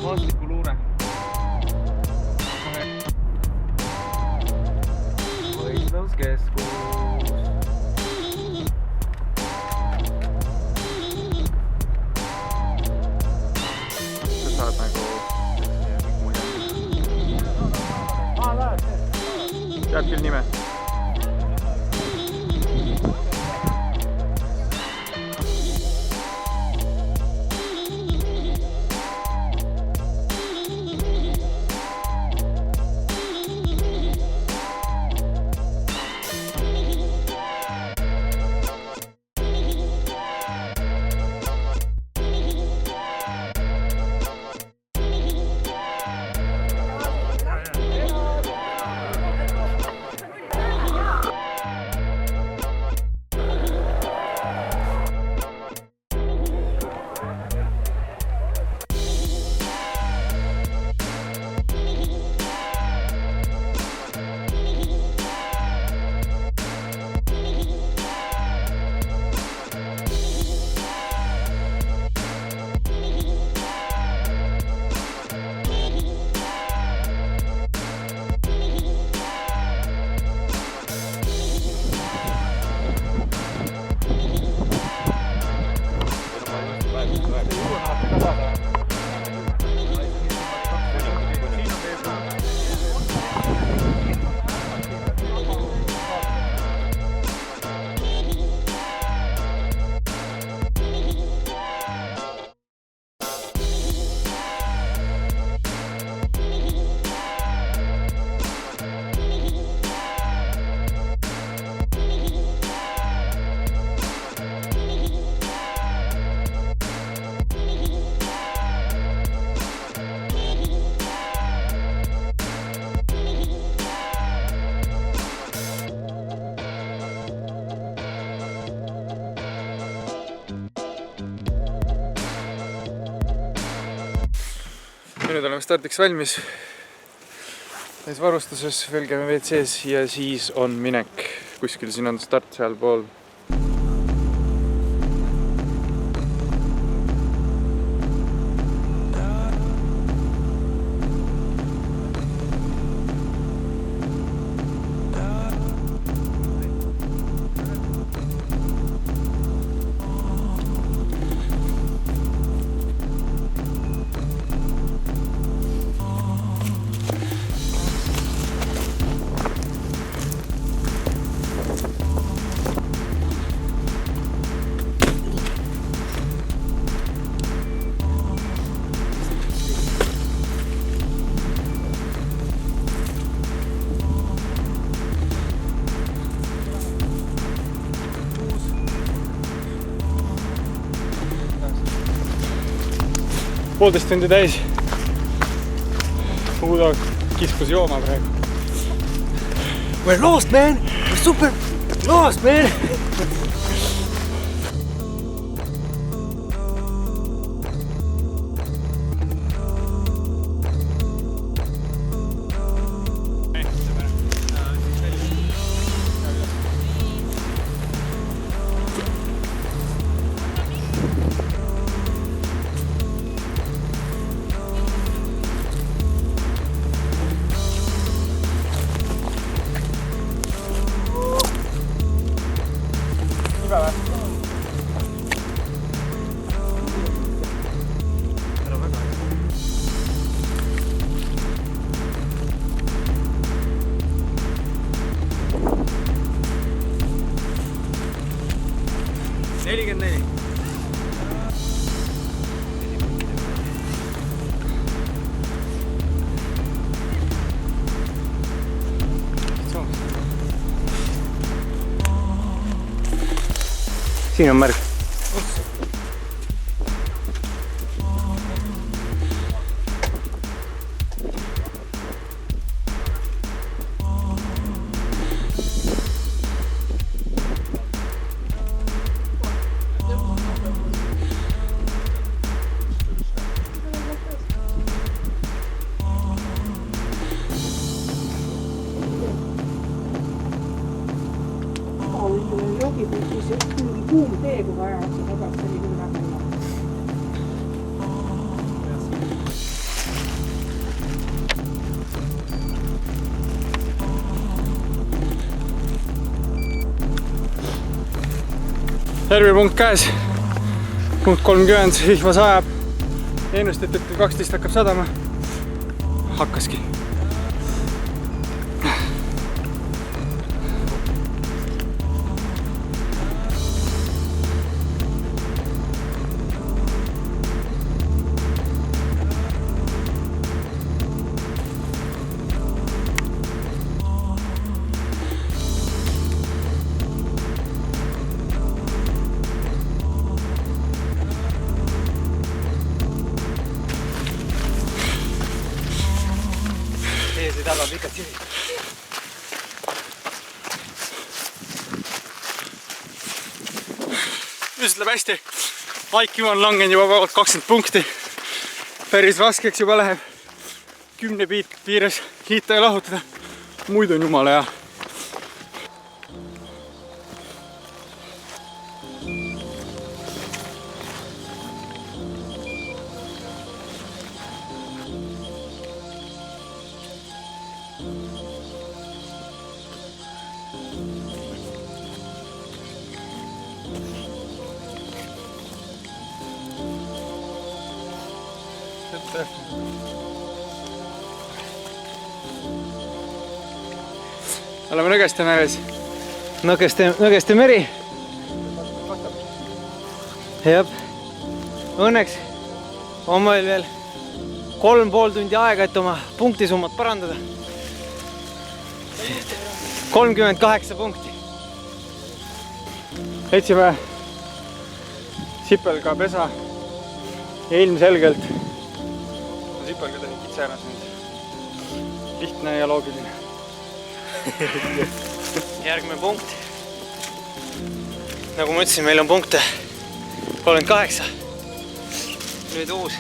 maastikuluure. Võistluskeskus. Sa saad nagu tead küll nime? Nüüd oleme stardiks valmis. Täis varustuses, veel käime WC-s ja siis on minek. Kuskil siin on start seal pool. Poolteist tundi täis. Uudo kiskus jooma praegu. We're lost, man! We're super lost, man! Siin on märk. Kuum tee, kui vaja, see tagasi oli küll väga hea. järgmine punkt käes. Punkt 30, vihma sajab. Ennustati, et 12 hakkab sadama. Hakkaski. Ees taga pikad sivid. Nüüd läheb hästi. IQ on langenud juba vabalt 20 punkti. Päris raskeks juba läheb 10 piires kiita ja lahutada. Muidu on jumala hea. Oleme Nõgeste meres. Nõgeste meri. Jep. Õnneks on meil veel 3,5 tundi aega, et oma punktisummat parandada. 38 punkti. Leidsime Sipelga pesa ja ilmselgelt on Sipelga tähi kitseras nüüd. Lihtne ja loogiline. Järgmine punkt. Nagu ma ütlesin, meil on punkte 38. Nüüd uus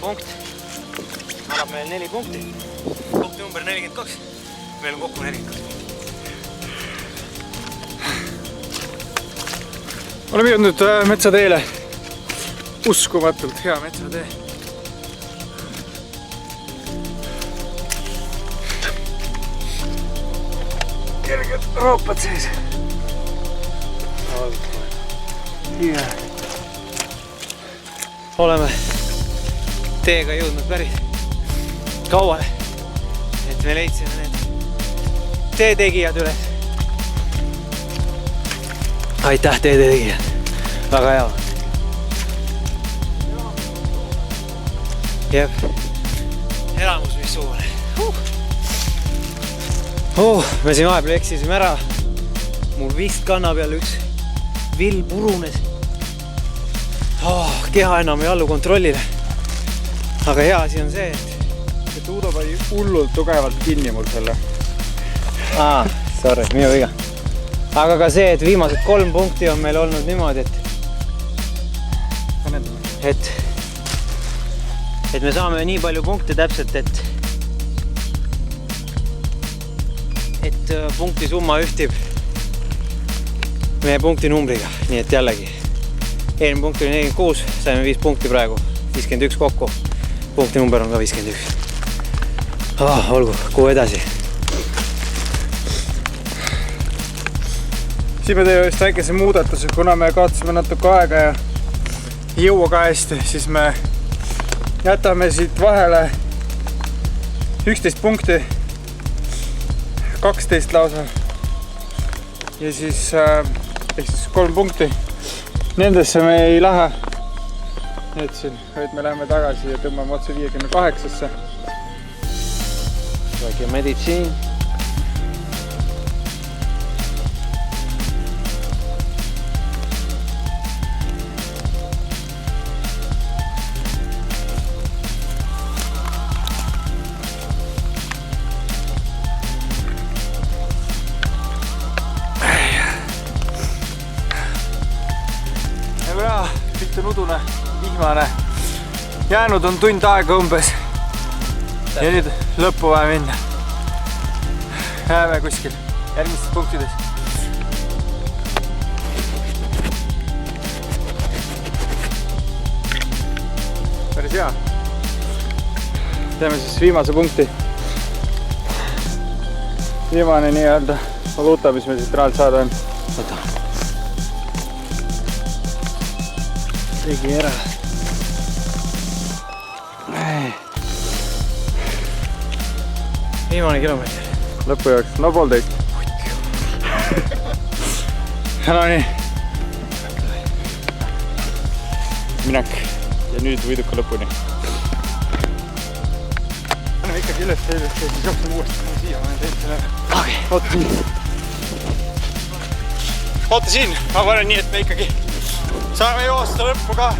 punkt. Annab meil 4 punkti. Punkt number 42. Meil on kokku 42 punkti. Oleme jõudnud metsateele. Uskumatult hea metsatee. Kerged roopad sees. Oleme teega jõudnud päris kauale, et me leidsime need teetegijad üles. Aitäh teetegijad, väga hea. Jep, elamus missugune. Me siin vahepeal eksisime ära. Mul vist kanna peal üks vill purunes. Keha enam ei allu kontrollile. Aga hea asi on see, et Uudo pani hullult tugevalt kinni mul selle. Sorry, minu viga. Aga ka see, et viimased 3 punkti on meil olnud niimoodi, et me saame nii palju punkte täpselt, et punkti summa ühtib meie punkti numbriga. Nii et jällegi, eelmine punkt oli 46, saime 5 punkti praegu, 51 kokku. Punkti number on ka 51. Olgu, kuhu edasi. Siin me teeme vist väikese muudatuse, kuna me kaotasime natuke aega ja ei jõua ka hästi, siis me jätame siit vahele 11 punkti, 12 lausa ja siis, ehk siis 3 punkti. Nendesse me ei lähe, et siin, vaid me läheme tagasi ja tõmbame otse 58-sse. Väike meditsiin. Pilt on udune, vihmane. Jäänud on tund aega umbes. Ja nüüd lõppu vaja minna. Jääme kuskil järgmistes punktides. Päris hea. Teeme siis viimase punkti. Viimane nii-öelda valuuta, mis meil siit rahalt saada on. tegi ära. Viimane kilomeeter. Lõpu jaoks, no 1,5. No nii. Minek. Ja nüüd võiduka lõpuni. Anna ikkagi üles teile, siis jooksen uuesti siia, ma olen teinud selle. Okei. Oota siin. Oota siin, ma panen nii, et me ikkagi saame joosta lõppu ka.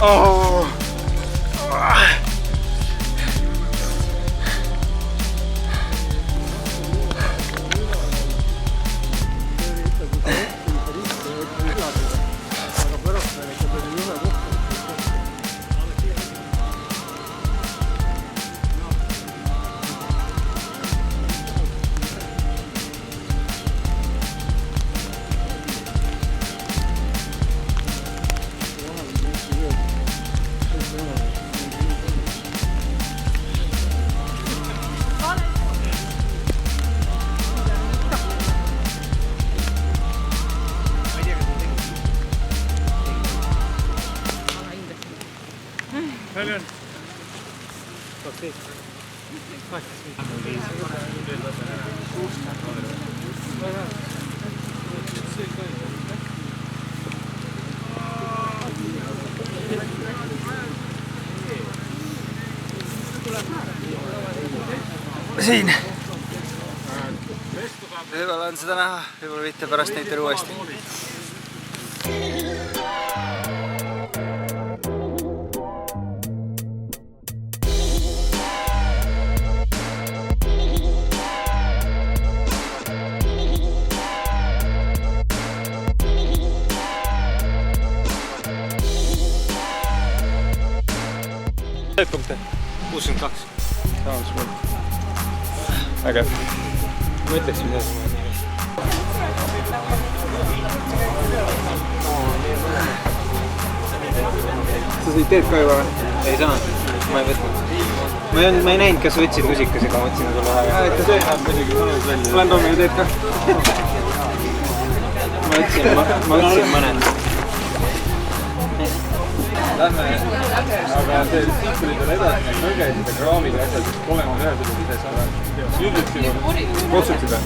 Oh. Palju on? 12. Siin. Võib-olla on seda näha, võib-olla mitte pärast näitan uuesti. Punkte? 62. Samas punkt. Äge. Ma ütleks midagi. Sa sõid teed ka juba või? Ei saanud. Ma ei võtnud. Ma ei näinud, kas võtsid musikas, aga võtsin sulle vähe. Ikka see näeb muidugi mõnus välja. Olen Toomiga teed ka. Ma võtsin mõned. Lähme, aga see siit tuli tal edasi, nõgesid ja kraamid ja asjad, sest olema ühe selle sides, aga nüüd ütlesime, otsutasid või?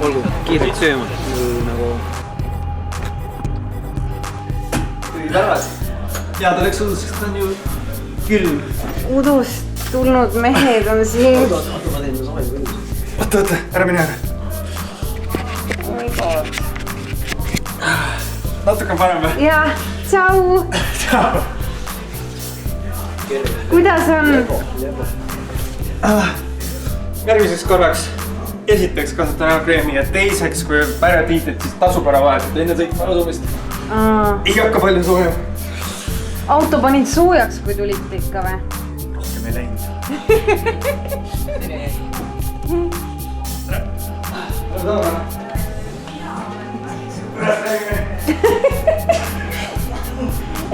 Olgu, kiirelt sööma. Nagu... Tuli tagasi. Ja ta läks udus, sest ta on ju külm. Udust tulnud mehed on siin. Oota, ära mine ära. Oh my god. Natuke on parem või? Ja, tšau. Tšau. Kuidas on? Järgmiseks korraks esiteks kasutan ära kreemi ja teiseks, kui pärja tiitid, siis tasub ära vahetada enne sõitma asumist. Ei hakka palju soojem. Auto panid soojaks, kui tulite ikka või? Rohkem ei läinud.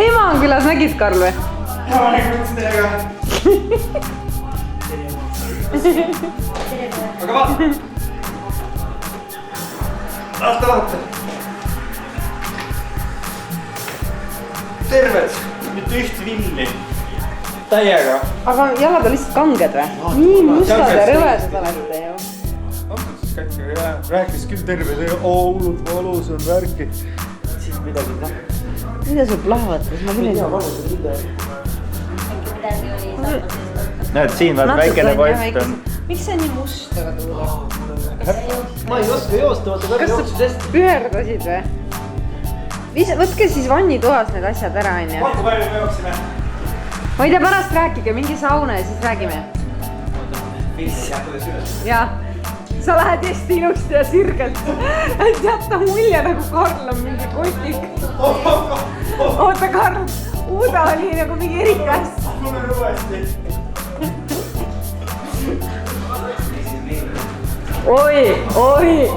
Emaankülas nägid, Karl või? Ja ma nägin teiega. Aga vaata. Vaata. Terved, mitte üht villi. Täiega. Aga jalad on lihtsalt kanged või? Nii mustad ja rõvedad olete ju. Siis kätte rääkis küll terved ja hullult valus on värki. Siis midagi ka. Mida sul plahvatas? Ma küll ei saa. Näed, siin vaat väikene point on. Miks see nii must aga tuleb? Ma ei oska joosta, vaata Kas sa püherdasid või? Võtke siis vannitoas need asjad ära, on ju. Vaata palju me jooksime. Ma ei tea, pärast rääkige, mingi sauna ja siis räägime. Jaa. Sa lähed hästi ilusti ja sirgelt. Et jätta mulje nagu Karl on mingi kotik. Oota, Karl, Uuda oli nagu mingi erikas. Mul on uuesti. oi.